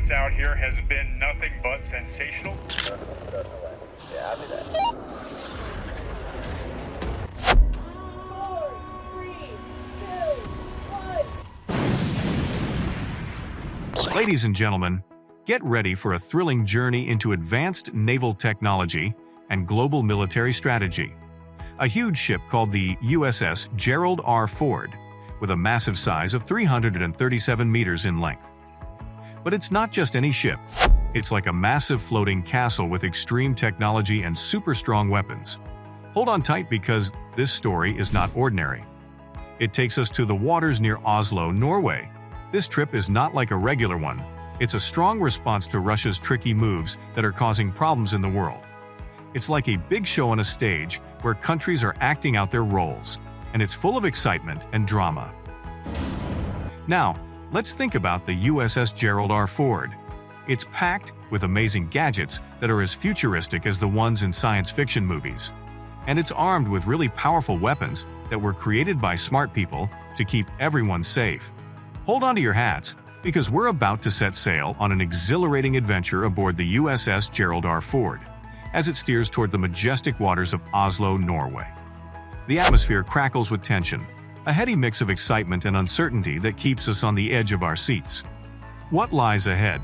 experience out here has been nothing but sensational. Yeah, I'll do that. 4, 3, 2, 1. Ladies and gentlemen, get ready for a thrilling journey into advanced naval technology and global military strategy. A huge ship called the USS Gerald R. Ford, with a massive size of 337 meters in length. But it's not just any ship. It's like a massive floating castle with extreme technology and super strong weapons. Hold on tight because this story is not ordinary. It takes us to the waters near Oslo, Norway. This trip is not like a regular one. It's a strong response to Russia's tricky moves that are causing problems in the world. It's like a big show on a stage where countries are acting out their roles, and it's full of excitement and drama. Now, let's think about the USS Gerald R. Ford. It's packed with amazing gadgets that are as futuristic as the ones in science fiction movies. And it's armed with really powerful weapons that were created by smart people to keep everyone safe. Hold on to your hats, because we're about to set sail on an exhilarating adventure aboard the USS Gerald R. Ford, as it steers toward the majestic waters of Oslo, Norway. The atmosphere crackles with tension, a heady mix of excitement and uncertainty that keeps us on the edge of our seats. What lies ahead?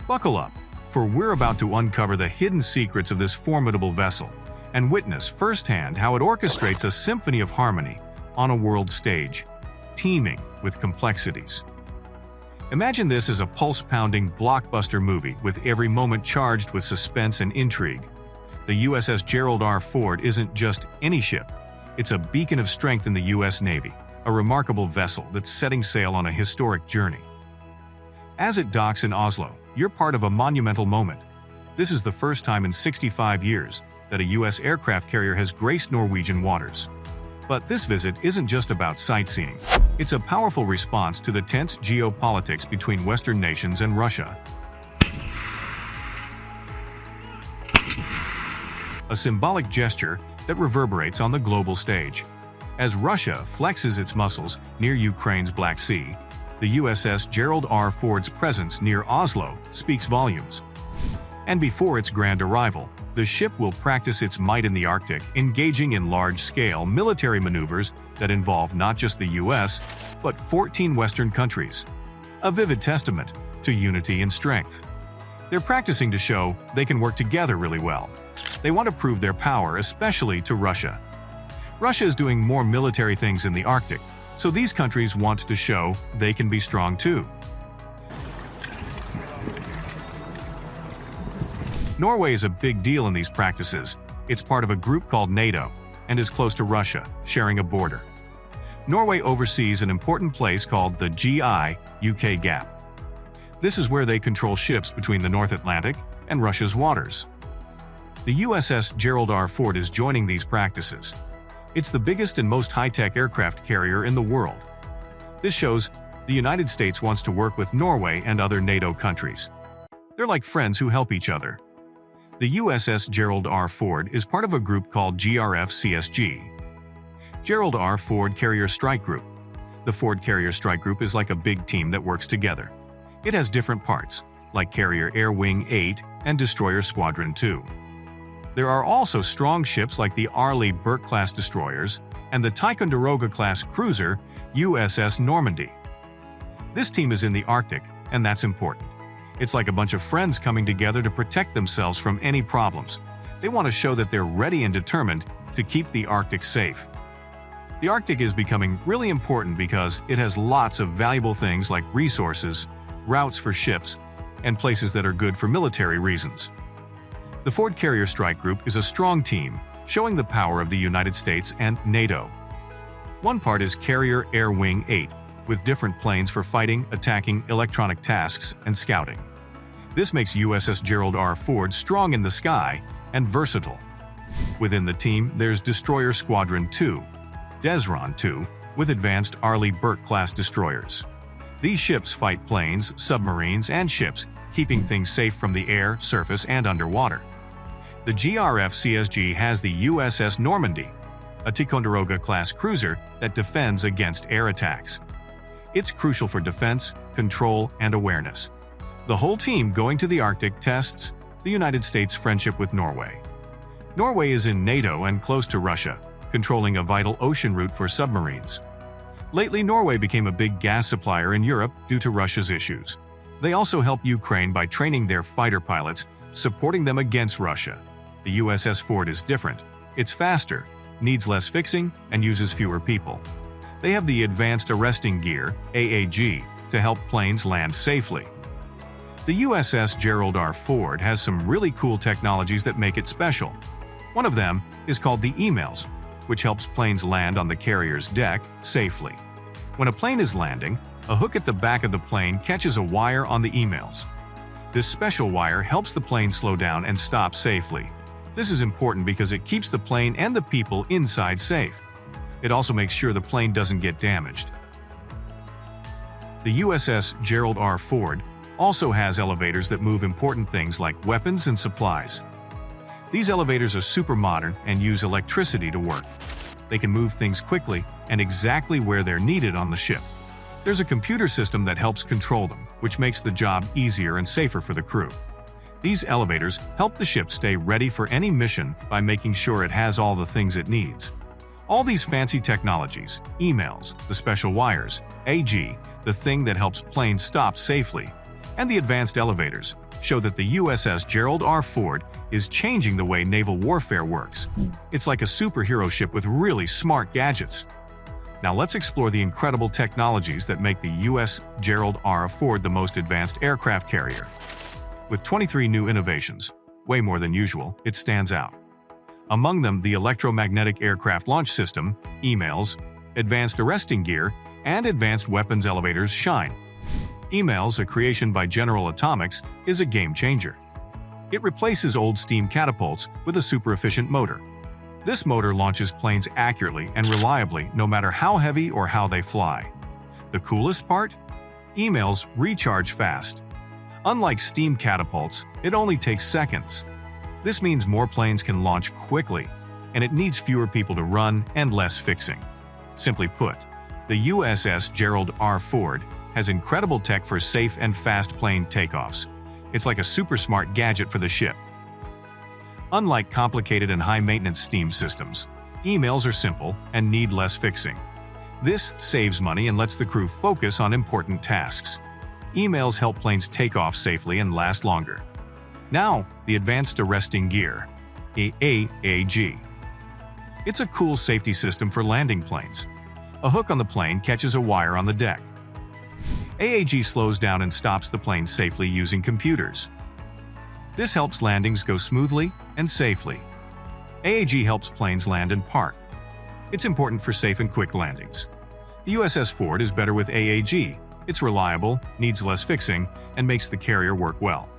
Buckle up, for we're about to uncover the hidden secrets of this formidable vessel and witness firsthand how it orchestrates a symphony of harmony on a world stage, teeming with complexities. Imagine this as a pulse-pounding blockbuster movie with every moment charged with suspense and intrigue. The USS Gerald R. Ford isn't just any ship. It's a beacon of strength in the U.S. Navy, a remarkable vessel that's setting sail on a historic journey. As it docks in Oslo, you're part of a monumental moment. This is the first time in 65 years that a U.S. aircraft carrier has graced Norwegian waters. But this visit isn't just about sightseeing. It's a powerful response to the tense geopolitics between Western nations and Russia. A symbolic gesture that reverberates on the global stage. As Russia flexes its muscles near Ukraine's Black Sea, the USS Gerald R. Ford's presence near Oslo speaks volumes. And before its grand arrival, the ship will practice its might in the Arctic, engaging in large-scale military maneuvers that involve not just the US, but 14 Western countries. A vivid testament to unity and strength. They're practicing to show they can work together really well. They want to prove their power, especially to Russia. Russia is doing more military things in the Arctic, so these countries want to show they can be strong too. Norway is a big deal in these practices. It's part of a group called NATO and is close to Russia, sharing a border. Norway oversees an important place called the GI-UK Gap. This is where they control ships between the North Atlantic and Russia's waters. The USS Gerald R. Ford is joining these practices. It's the biggest and most high-tech aircraft carrier in the world. This shows the United States wants to work with Norway and other NATO countries. They're like friends who help each other. The USS Gerald R. Ford is part of a group called GRF-CSG. Gerald R. Ford Carrier Strike Group. The Ford Carrier Strike Group is like a big team that works together. It has different parts, like Carrier Air Wing 8 and Destroyer Squadron 2. There are also strong ships like the Arleigh Burke-class destroyers and the Ticonderoga-class cruiser USS Normandy. This team is in the Arctic, and that's important. It's like a bunch of friends coming together to protect themselves from any problems. They want to show that they're ready and determined to keep the Arctic safe. The Arctic is becoming really important because it has lots of valuable things like resources, routes for ships, and places that are good for military reasons. The Ford Carrier Strike Group is a strong team, showing the power of the United States and NATO. One part is Carrier Air Wing 8, with different planes for fighting, attacking, electronic tasks, and scouting. This makes USS Gerald R. Ford strong in the sky and versatile. Within the team, there's Destroyer Squadron 2, Desron 2, with advanced Arleigh Burke-class destroyers. These ships fight planes, submarines, and ships, keeping things safe from the air, surface, and underwater. The GRF-CSG has the USS Normandy, a Ticonderoga-class cruiser that defends against air attacks. It's crucial for defense, control, and awareness. The whole team going to the Arctic tests the United States' friendship with Norway. Norway is in NATO and close to Russia, controlling a vital ocean route for submarines. Lately, Norway became a big gas supplier in Europe due to Russia's issues. They also help Ukraine by training their fighter pilots, supporting them against Russia. The USS Ford is different. It's faster, needs less fixing, and uses fewer people. They have the Advanced Arresting Gear, AAG, to help planes land safely. The USS Gerald R. Ford has some really cool technologies that make it special. One of them is called the emails, which helps planes land on the carrier's deck safely. When a plane is landing, a hook at the back of the plane catches a wire on the emails. This special wire helps the plane slow down and stop safely. This is important because it keeps the plane and the people inside safe. It also makes sure the plane doesn't get damaged. The USS Gerald R. Ford also has elevators that move important things like weapons and supplies. These elevators are super modern and use electricity to work. They can move things quickly and exactly where they're needed on the ship. There's a computer system that helps control them, which makes the job easier and safer for the crew. These elevators help the ship stay ready for any mission by making sure it has all the things it needs. All these fancy technologies, emails, the special wires, AG, the thing that helps planes stop safely, and the advanced elevators show that the USS Gerald R. Ford is changing the way naval warfare works. It's like a superhero ship with really smart gadgets. Now let's explore the incredible technologies that make the US Gerald R. Ford the most advanced aircraft carrier. With 23 new innovations, way more than usual, it stands out. Among them, the electromagnetic aircraft launch system, emails, advanced arresting gear, and advanced weapons elevators shine. Emails, a creation by General Atomics, is a game-changer. It replaces old steam catapults with a super-efficient motor. This motor launches planes accurately and reliably no matter how heavy or how they fly. The coolest part? Emails recharge fast. Unlike steam catapults, it only takes seconds. This means more planes can launch quickly, and it needs fewer people to run and less fixing. Simply put, the USS Gerald R. Ford has incredible tech for safe and fast plane takeoffs. It's like a super smart gadget for the ship. Unlike complicated and high-maintenance steam systems, emails are simple and need less fixing. This saves money and lets the crew focus on important tasks. Emails help planes take off safely and last longer. Now, the Advanced Arresting Gear, AAG. It's a cool safety system for landing planes. A hook on the plane catches a wire on the deck. AAG slows down and stops the plane safely using computers. This helps landings go smoothly and safely. AAG helps planes land and park. It's important for safe and quick landings. The USS Ford is better with AAG. It's reliable, needs less fixing, and makes the carrier work well.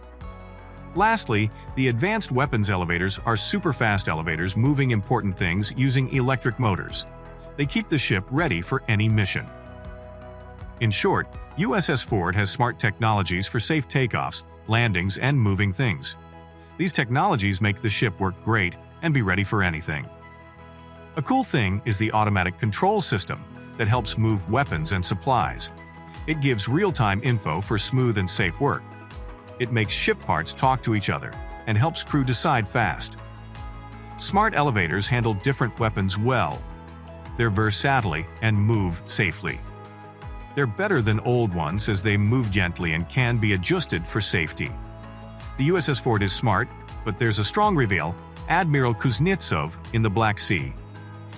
Lastly, the advanced weapons elevators are super-fast elevators moving important things using electric motors. They keep the ship ready for any mission. In short, USS Ford has smart technologies for safe takeoffs, landings, and moving things. These technologies make the ship work great and be ready for anything. A cool thing is the automatic control system that helps move weapons and supplies. It gives real-time info for smooth and safe work. It makes ship parts talk to each other and helps crew decide fast. Smart elevators handle different weapons well. They're versatile and move safely. They're better than old ones as they move gently and can be adjusted for safety. The USS Ford is smart, but there's a strong rival, Admiral Kuznetsov, in the Black Sea.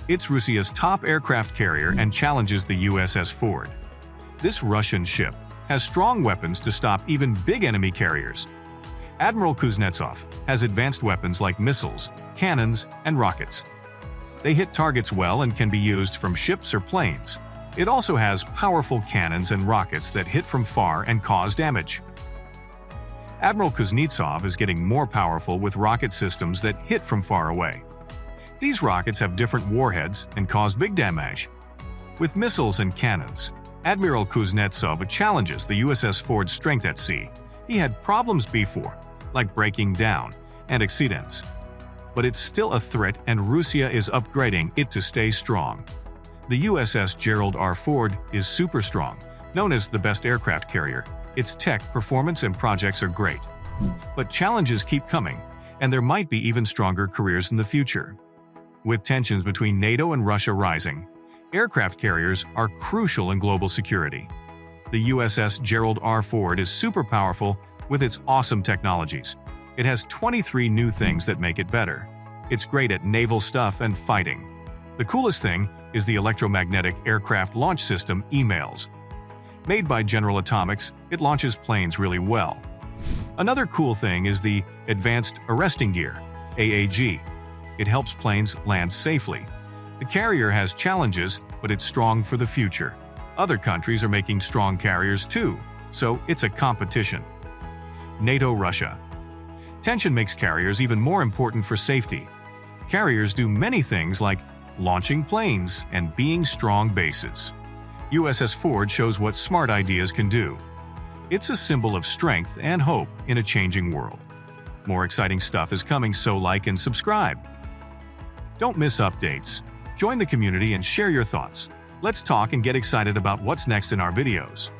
It's Russia's top aircraft carrier and challenges the USS Ford. This Russian ship has strong weapons to stop even big enemy carriers. Admiral Kuznetsov has advanced weapons like missiles, cannons, and rockets. They hit targets well and can be used from ships or planes. It also has powerful cannons and rockets that hit from far and cause damage. Admiral Kuznetsov is getting more powerful with rocket systems that hit from far away. These rockets have different warheads and cause big damage. With missiles and cannons, Admiral Kuznetsov challenges the USS Ford's strength at sea. He had problems before, like breaking down and accidents. But it's still a threat and Russia is upgrading it to stay strong. The USS Gerald R. Ford is super strong, known as the best aircraft carrier, Its tech, performance, and projects are great. But challenges keep coming, and there might be even stronger careers in the future. With tensions between NATO and Russia rising, aircraft carriers are crucial in global security. The USS Gerald R is super powerful with its awesome technologies. It has 23 new things that make it better. It's great at naval stuff and fighting. The coolest thing is the electromagnetic aircraft launch system EMALS. Made by General Atomics, it launches planes really well. Another cool thing is the Advanced Arresting Gear, AAG. It helps planes land safely. The carrier has challenges, but it's strong for the future. Other countries are making strong carriers too, so it's a competition. NATO-Russia. Tension makes carriers even more important for safety. Carriers do many things like launching planes and being strong bases. USS Ford shows what smart ideas can do. It's a symbol of strength and hope in a changing world. More exciting stuff is coming, so like and subscribe. Don't miss updates. Join the community and share your thoughts. Let's talk and get excited about what's next in our videos.